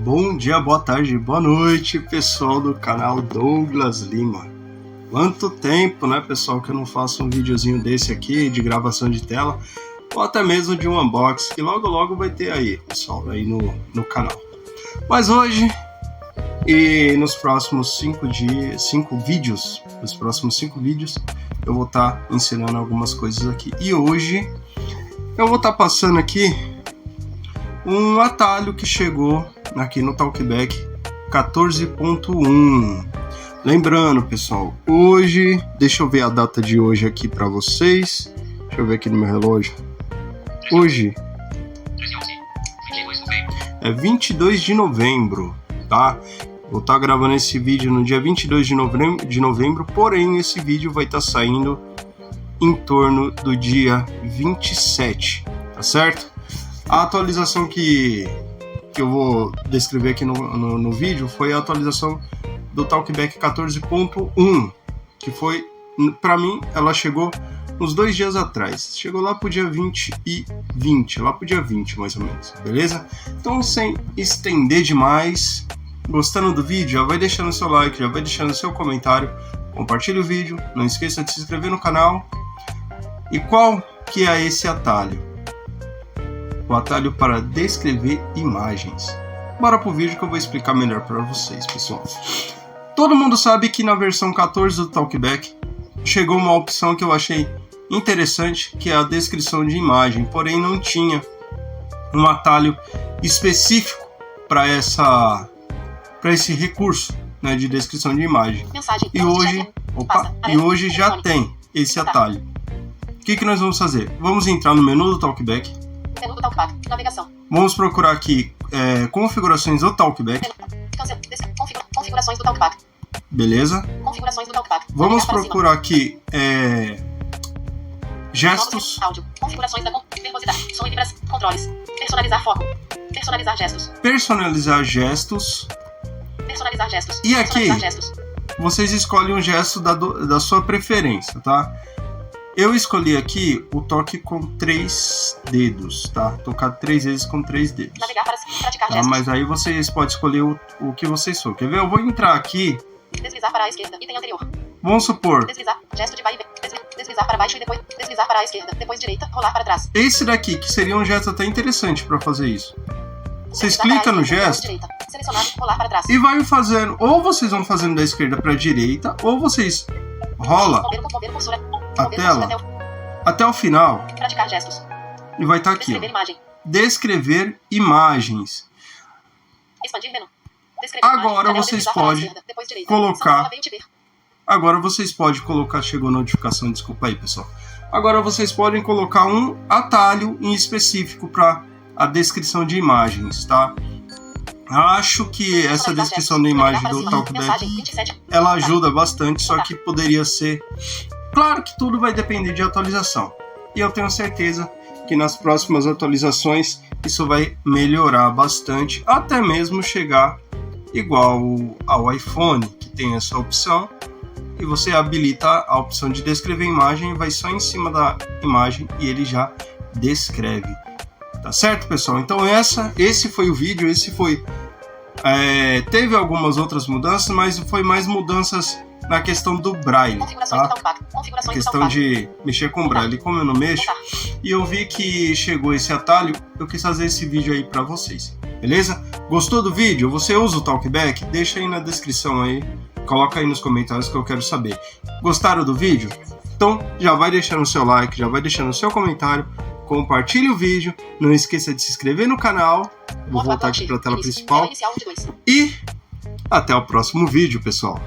Bom dia, boa tarde, boa noite, pessoal do canal Douglas Lima. Quanto tempo, né, pessoal, que eu não faço um videozinho desse aqui, de gravação de tela, ou até mesmo de um unboxing, que logo vai ter aí, pessoal, aí no canal. Mas hoje, e nos próximos 5 vídeos, eu vou estar ensinando algumas coisas aqui. E hoje, eu vou estar passando aqui um atalho que chegou aqui no Talkback 14.1. Lembrando, pessoal, hoje, deixa eu ver a data de hoje aqui para vocês. Deixa eu ver aqui no meu relógio. Hoje é 22 de novembro, tá? Vou estar gravando esse vídeo no dia 22 de novembro, porém esse vídeo vai estar saindo em torno do dia 27, tá certo? A atualização que eu vou descrever aqui no vídeo foi a atualização do Talkback 14.1, que foi, para mim, ela chegou uns 2 dias atrás. Chegou lá pro dia 20 mais ou menos, beleza? Então, sem estender demais, gostando do vídeo, já vai deixando seu like, já vai deixando seu comentário, compartilhe o vídeo, não esqueça de se inscrever no canal. E qual que é esse atalho? O atalho para descrever imagens. Bora pro vídeo que eu vou explicar melhor para vocês, pessoal. Todo mundo sabe que na versão 14 do Talkback chegou uma opção que eu achei interessante, que é a descrição de imagem, porém não tinha um atalho específico para esse recurso, né, de descrição de imagem. E hoje já tem esse atalho. O que nós vamos fazer? Vamos entrar no menu do Talkback. Menu do Talkback, navegação. Vamos procurar aqui configurações do Talkback. Configurações do Talkback. Beleza. Configurações do Talkback. Vamos procurar aqui gestos. Áudio. Configurações da verbosidade. Som e vibração. Controles. Personalizar foco. Personalizar gestos. Personalizar gestos. Personalizar gestos. E aqui Personalizar gestos. vocês escolhem um gesto da sua preferência, tá? Eu escolhi aqui o toque com 3 dedos, tá? Tocar 3 vezes com 3 dedos. Navegar para praticar Tá? gestos. Mas aí vocês podem escolher o que vocês for. Quer ver? Eu vou entrar aqui. Deslizar para a esquerda. Item anterior. Vamos supor. Deslizar. Gesto de vai e vem. Deslizar para baixo e depois deslizar para a esquerda. Depois direita. Rolar para trás. Esse daqui, que seria um gesto até interessante para fazer isso. Vocês Deslizar clicam para a no esquerda, gesto direita. Selecionado. Rolar para trás. e vai fazendo. Ou vocês vão fazendo da esquerda para a direita, ou vocês rola Mover cursor. a tela até o final Praticar gestos. e vai estar aqui, Descrever imagem. descrever imagens. Expandir menu. Descrever Agora imagem. vocês Deslizar para a podem esquerda, depois direita. colocar. Salva, ver. Agora vocês podem colocar. Chegou notificação, desculpa aí, pessoal. Agora vocês podem colocar um atalho em específico para a descrição de imagens, tá? Acho que essa descrição da imagem do Talkback ela ajuda bastante, só que poderia ser. Claro que tudo vai depender de atualização. E eu tenho certeza que nas próximas atualizações isso vai melhorar bastante, até mesmo chegar igual ao iPhone, que tem essa opção. E você habilita a opção de descrever imagem, vai só em cima da imagem e ele já descreve. Tá certo, pessoal? Então esse foi o vídeo, teve algumas outras mudanças, mas foi mais mudanças na questão do Braille, tá? Questão de mexer com Braille. Como eu não mexo, e eu vi que chegou esse atalho, eu quis fazer esse vídeo aí pra vocês, beleza? Gostou do vídeo? Você usa o Talkback? Deixa aí na descrição aí, coloca aí nos comentários que eu quero saber. Gostaram do vídeo? Então já vai deixando o seu like, já vai deixando o seu comentário, compartilhe o vídeo, não esqueça de se inscrever no canal. Vou voltar aqui para a tela principal e até o próximo vídeo, pessoal.